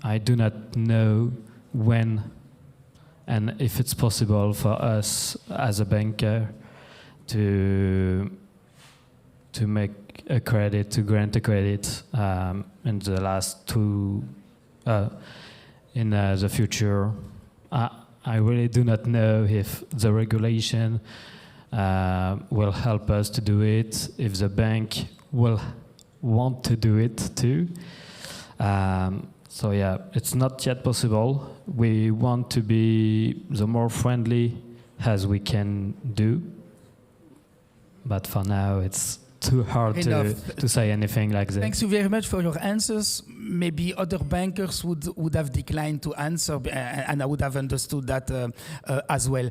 Speaker 3: I do not know when and if it's possible for us as a banker to make a credit, to grant a credit in the last in the future. I really do not know if the regulation will help us to do it, if the bank will want to do it too. So yeah, it's not yet possible. We want to be the more friendly as we can do. But for now, it's too hard to say anything like that.
Speaker 1: Thanks you very much for your answers. Maybe other bankers would have declined to answer, and I would have understood that as well.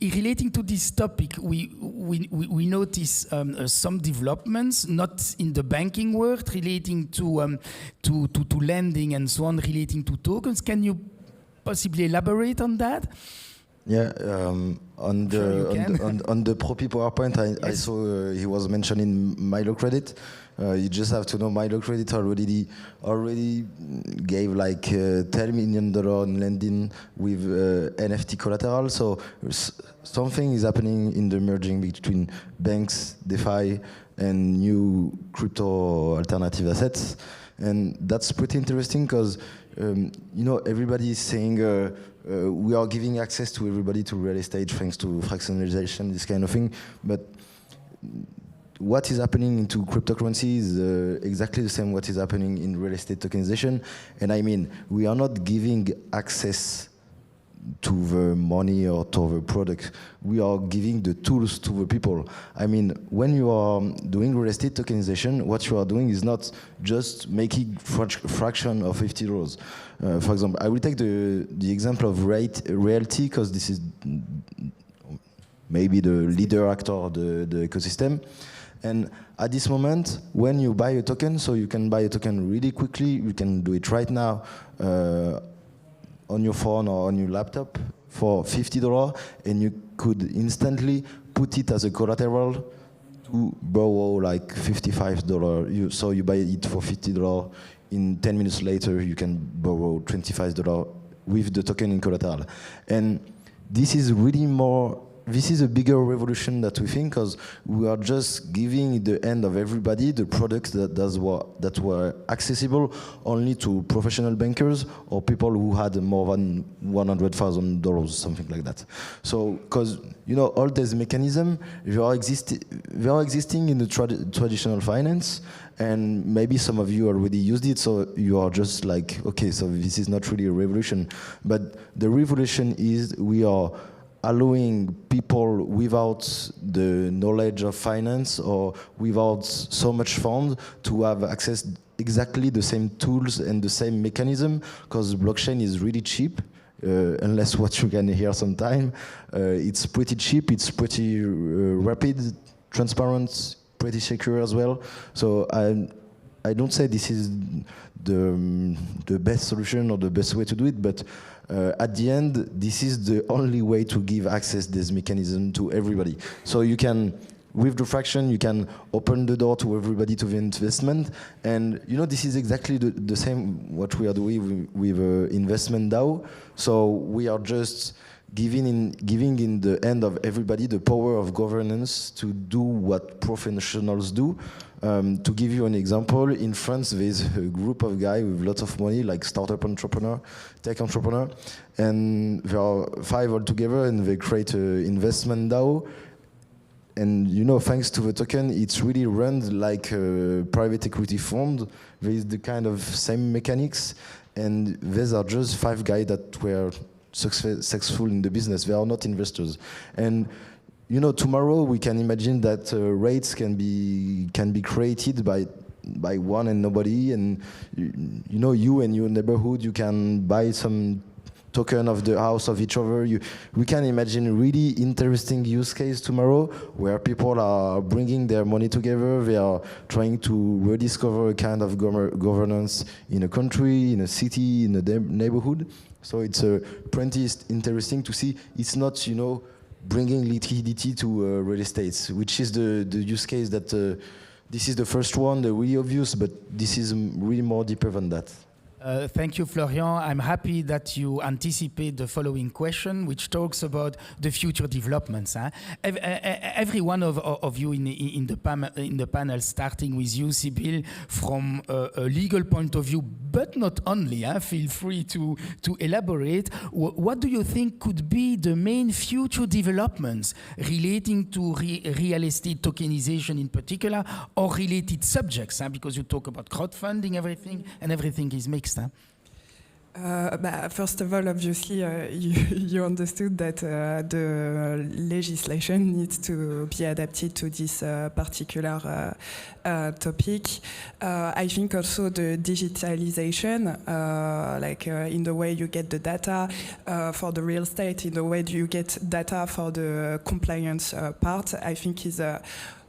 Speaker 1: Relating to this topic, we notice some developments, not in the banking world, relating to lending and so on, relating to tokens. Can you possibly elaborate on that?
Speaker 5: Yeah, on the Propi PowerPoint, I saw he was mentioning microcredit. You just have to know microcredit already gave like $10 million in lending with NFT collateral. So something is happening in the merging between banks, DeFi, and new crypto alternative assets, and that's pretty interesting because everybody is saying. We are giving access to everybody to real estate thanks to fractionalization, this kind of thing. But what is happening into cryptocurrency is exactly the same what is happening in real estate tokenization. And I mean, we are not giving access to the money or to the product. We are giving the tools to the people. I mean, when you are doing real estate tokenization, what you are doing is not just making fraction of $50. For example, I will take the example of Realty because this is maybe the leader actor of the ecosystem. And at this moment, when you buy a token, so you can buy a token really quickly, you can do it right now on your phone or on your laptop for $50, and you could instantly put it as a collateral to borrow like $55. So you buy it for $50, in 10 minutes later, you can borrow $25 with the token in collateral. And this is really this is a bigger revolution that we think, because we are just giving the end of everybody the products that were accessible only to professional bankers or people who had more than $100,000, something like that. So, because all these mechanisms, they are existing in the traditional finance, and maybe some of you already used it, so you are just like, okay, so this is not really a revolution. But the revolution is we are allowing people without the knowledge of finance or without so much fund to have access exactly the same tools and the same mechanism, because blockchain is really cheap, unless what you can hear sometime. It's pretty cheap, it's pretty rapid, transparent, pretty secure as well. So I don't say this is the best solution or the best way to do it, but at the end, this is the only way to give access this mechanism to everybody. So you can, with the fraction, you can open the door to everybody to the investment. And this is exactly the same what we are doing with investment DAO. So we are just giving in the end of everybody the power of governance to do what professionals do. To give you an example, in France, there's a group of guys with lots of money, like startup entrepreneur, tech entrepreneur, and there are 5 altogether, and they create an investment DAO. And thanks to the token, it's really run like a private equity fund. There is the kind of same mechanics, and these are just 5 guys that were successful in the business. They are not investors. And tomorrow we can imagine that rates can be created by one and nobody, and you and your neighborhood, you can buy some token of the house of each other. We can imagine really interesting use case tomorrow where people are bringing their money together. They are trying to rediscover a kind of governance in a country, in a city, in a neighborhood. So it's pretty interesting to see. It's not, bringing liquidity to real estate, which is the use case that this is the first one, the really obvious, but this is really more deeper than that.
Speaker 1: Thank you, Florian. I'm happy that you anticipate the following question, which talks about the future developments. Every one of you in the panel, starting with you, Sibylle, from a legal point of view, but not only. Feel free to elaborate. What do you think could be the main future developments relating to real estate tokenization in particular, or related subjects? Because you talk about crowdfunding, and everything is mixed.
Speaker 2: First of all, obviously, you understood that the legislation needs to be adapted to this particular topic. I think also the digitalization, in the way you get the data for the real estate, in the way you get data for the compliance part, I think is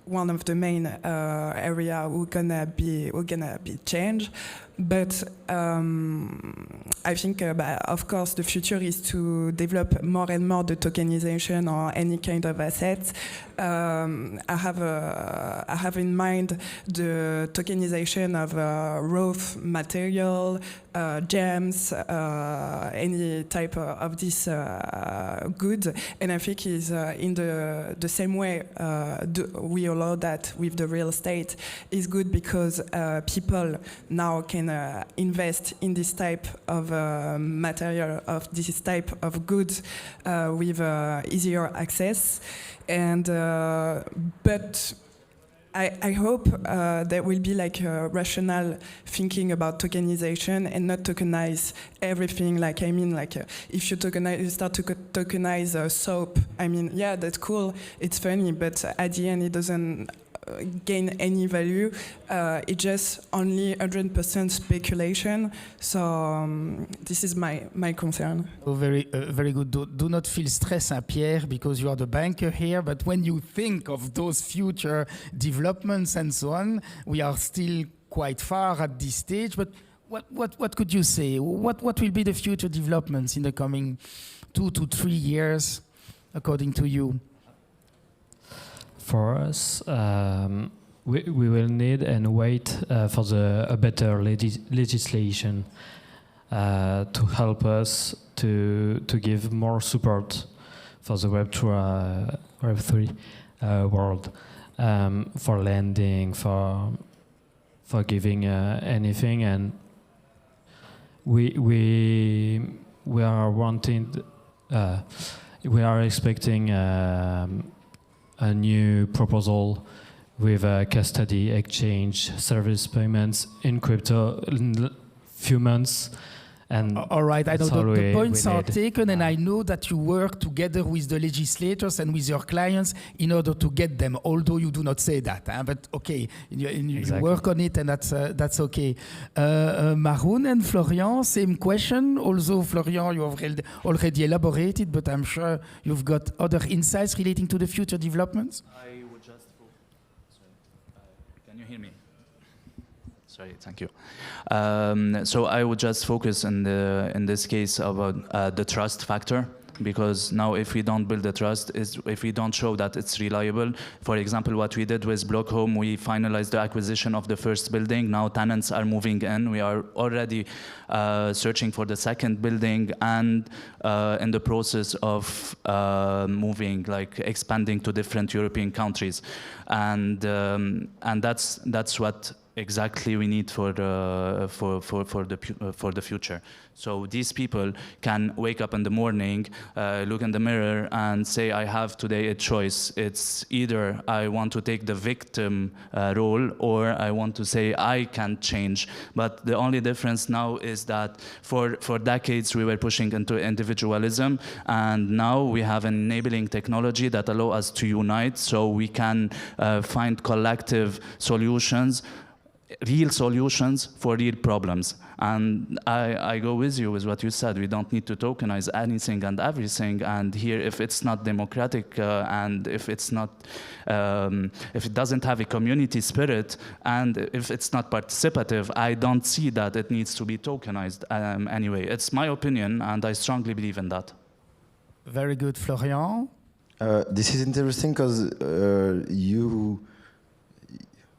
Speaker 2: one of the main area we're gonna be changed. But I think, of course, the future is to develop more and more the tokenization or any kind of assets. I have in mind the tokenization of raw material, gems, any type of this good, and I think is in the same way we allow that with the real estate is good, because people now can invest in this type of material, of this type of goods with easier access. And but I hope there will be like a rational thinking about tokenization and not tokenize everything. If you start to tokenize soap, yeah, that's cool, it's funny, but at the end it doesn't gain any value. It's just only 100% speculation. So this is my concern.
Speaker 1: Very good. Do not feel stressed, Pierre, because you are the banker here. But when you think of those future developments and so on, we are still quite far at this stage. But what could you say? What will be the future developments in the coming 2 to 3 years, according to you?
Speaker 3: For us, we will need and wait for a better legislation to help us to give more support for the Web3 world, for lending, for giving anything, and we are wanting. We are expecting a new proposal with custody, exchange, service payments in crypto in few months. And
Speaker 1: all right, I know the points are taken, and I know that you work together with the legislators and with your clients in order to get them, although you do not say that. But okay, you work on it, and that's okay. Maroun and Florian, same question. Also, Florian, you have already elaborated, but I'm sure you've got other insights relating to the future developments.
Speaker 4: I would just... can you hear me? Sorry, thank you. So I would just focus in this case about the trust factor, because now if we don't build the trust, if we don't show that it's reliable, for example, what we did with Block Home, we finalized the acquisition of the first building. Now tenants are moving in. We are already searching for the second building and in the process of moving, like expanding to different European countries, and that's what exactly we need for the future. So these people can wake up in the morning, look in the mirror and say, I have today a choice. It's either I want to take the victim role, or I want to say I can change. But the only difference now is that for decades we were pushing into individualism, and now we have an enabling technology that allow us to unite, so we can find collective solutions, real solutions for real problems. And I go with you with what you said. We don't need to tokenize anything and everything. And here, if it's not democratic and if it's not, if it doesn't have a community spirit and if it's not participative, I don't see that it needs to be tokenized anyway. It's my opinion, and I strongly believe in that.
Speaker 1: Very good, Florian.
Speaker 5: This is interesting because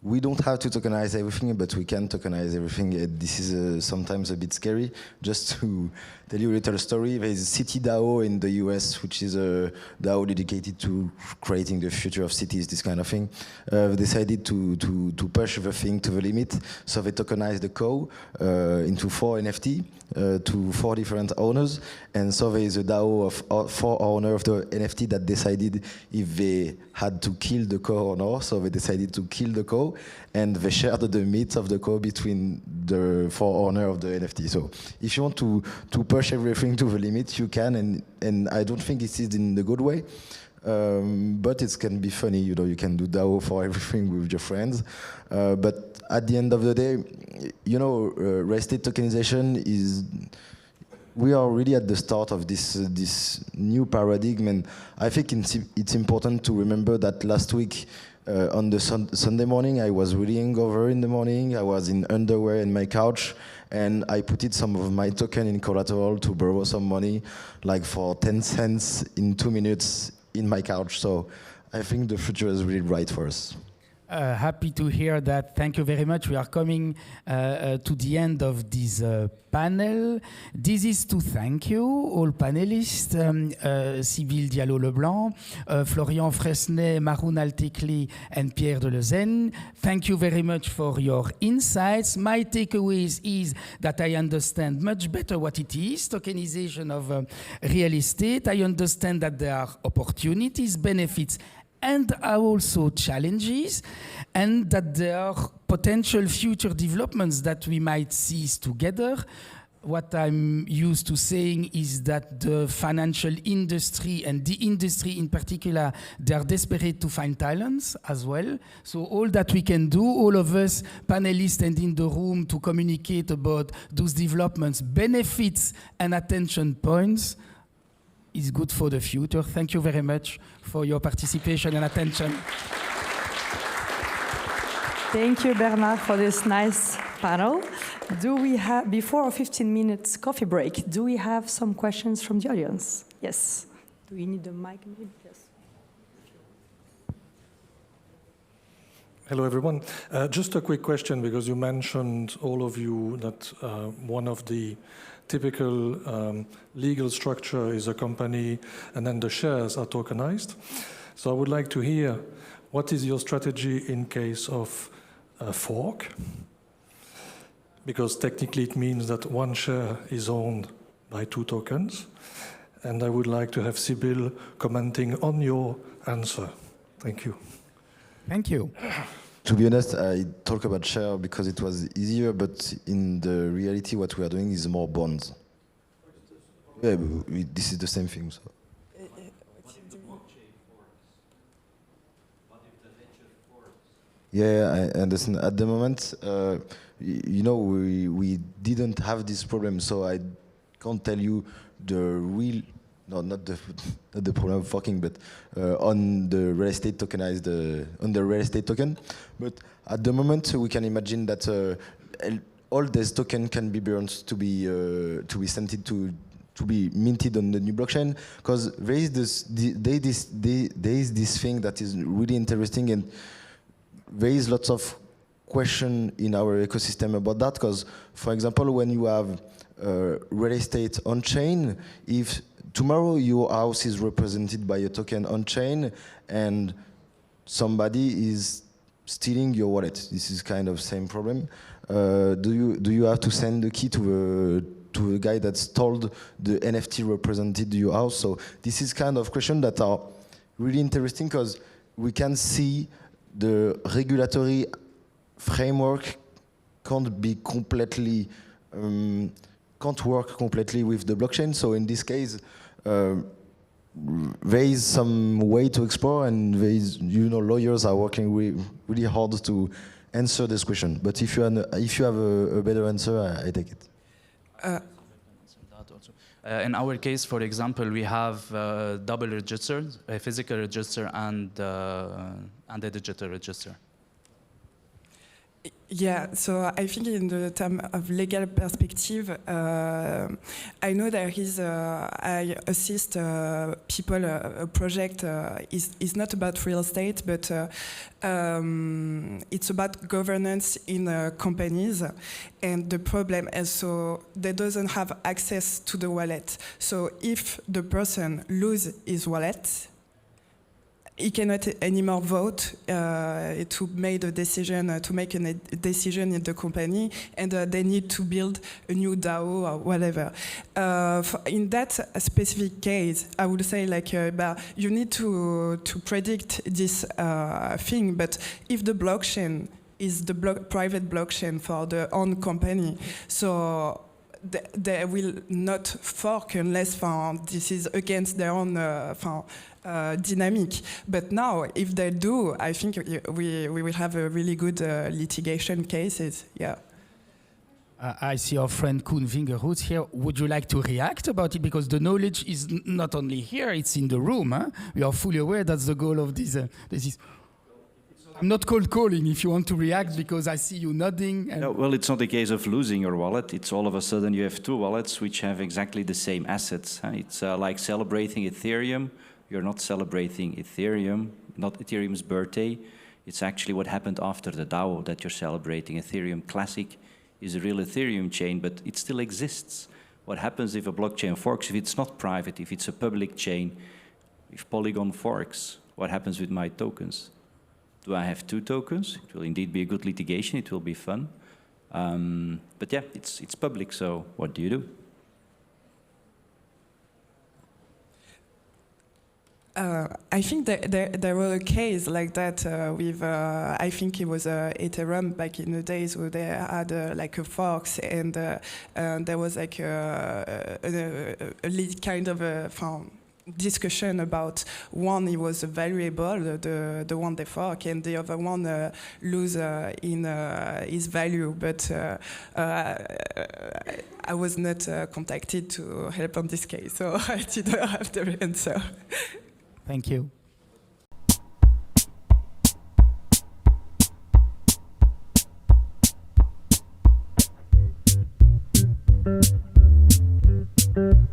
Speaker 5: we don't have to tokenize everything, but we can tokenize everything. This is sometimes a bit scary. Just to tell you a little story, there is City DAO in the US, which is a DAO dedicated to creating the future of cities, this kind of thing. They decided to push the thing to the limit, so they tokenized the co into 4 NFT to 4 different owners, and so there is a DAO of 4 owners of the NFT that decided if they had to kill the co or not, so they decided to kill the co, and they shared the meat of the co between the 4 owners of the NFT. So if you want to push everything to the limit, you can, and I don't think it is in the good way, but it can be funny, you know, you can do DAO for everything with your friends, but at the end of the day, you know, real estate tokenization is, we are really at the start of this new paradigm, and I think it's important to remember that last week, on the Sunday morning, I was really hungover in the morning. I was in underwear in my couch, and I put some of my token in collateral to borrow some money, like for 10 cents in 2 minutes in my couch. So I think the future is really bright for us.
Speaker 1: Happy to hear that. Thank you very much. We are coming to the end of this panel. This is to thank you, all panelists, Sibylle Diallo-Leblanc, Florian Freyssenet, Maroun Altekly, and Pierre Delzenne. Thank you very much for your insights. My takeaways is that I understand much better what it is, tokenization of real estate. I understand that there are opportunities, benefits, and are also challenges, and that there are potential future developments that we might seize together. What I'm used to saying is that the financial industry, and the industry in particular, they are desperate to find talents as well. So all that we can do, all of us panelists and in the room, to communicate about those developments, benefits and attention points, is good for the future. Thank you very much for your participation and attention.
Speaker 6: Thank you, Bernard, for this nice panel. Do we have, before our 15 minutes coffee break, do we have some questions from the audience? Yes. Do we need the mic? Yes.
Speaker 7: Hello, everyone. Just a quick question, because you mentioned, all of you, that one of the typical legal structure is a company, and then the shares are tokenized. So I would like to hear, what is your strategy in case of a fork? Because technically it means that one share is owned by 2 tokens. And I would like to have Sibylle commenting on your answer. Thank you.
Speaker 1: Thank you.
Speaker 5: To be honest, I talk about share because it was easier, but in the reality, what we are doing is more bonds. Yeah, but this is the same thing. So. Yeah, I understand. At the moment, you know, we didn't have this problem, so I can't tell you the real. No, not the problem of forking, but on the real estate tokenized, on the real estate token. But at the moment, we can imagine that all these tokens can be burned to be sent to be minted on the new blockchain. Because there is this thing that is really interesting, and there is lots of question in our ecosystem about that. Because, for example, when you have real estate on chain, if tomorrow your house is represented by a token on chain and somebody is stealing your wallet, this is kind of same problem. Do you have to send the key to a guy that stole the NFT represented your house? So this is kind of question that are really interesting, because we can see the regulatory framework can't be completely can't work completely with the blockchain. So in this case, there is some way to explore, and there is, you know, lawyers are working really hard to answer this question. But if you have a better answer, I take it.
Speaker 4: In our case, for example, we have double registers, a physical register and a digital register.
Speaker 2: Yeah, so I think in the term of legal perspective, I know there is, I assist people, a project is not about real estate, but it's about governance in companies. And the problem is, so they doesn't have access to the wallet. So if the person loses his wallet, he cannot anymore vote to make a decision, to make a decision in the company, and they need to build a new DAO or whatever. In that specific case, I would say, like, you need to predict this thing, but if the blockchain is the private blockchain for the own company, so they will not fork unless this is against their own dynamic. But now, if they do, I think we will have a really good litigation cases. Yeah.
Speaker 1: I see our friend Koen Vingerhoed here. Would you like to react about it? Because the knowledge is not only here, it's in the room. Huh? We are fully aware that's the goal of this. I'm not cold calling if you want to react, because I see you nodding. And
Speaker 8: no, well, it's not a case of losing your wallet. It's all of a sudden you have 2 wallets which have exactly the same assets. It's like celebrating Ethereum. You're not celebrating Ethereum, not Ethereum's birthday. It's actually what happened after the DAO that you're celebrating. Ethereum Classic is a real Ethereum chain, but it still exists. What happens if a blockchain forks? If it's not private, if it's a public chain, if Polygon forks, what happens with my tokens? Do I have 2 tokens? It will indeed be a good litigation. It will be fun. But yeah, it's public, so what do you do?
Speaker 2: I think there were a case like that with, I think it was Ethereum back in the days where they had like a forks, and there was like a kind of a discussion about one, it was valuable, the one they fork, and the other one lose in his value. But I was not contacted to help on this case, so I didn't have the answer.
Speaker 1: Thank you.
Speaker 9: Thank you.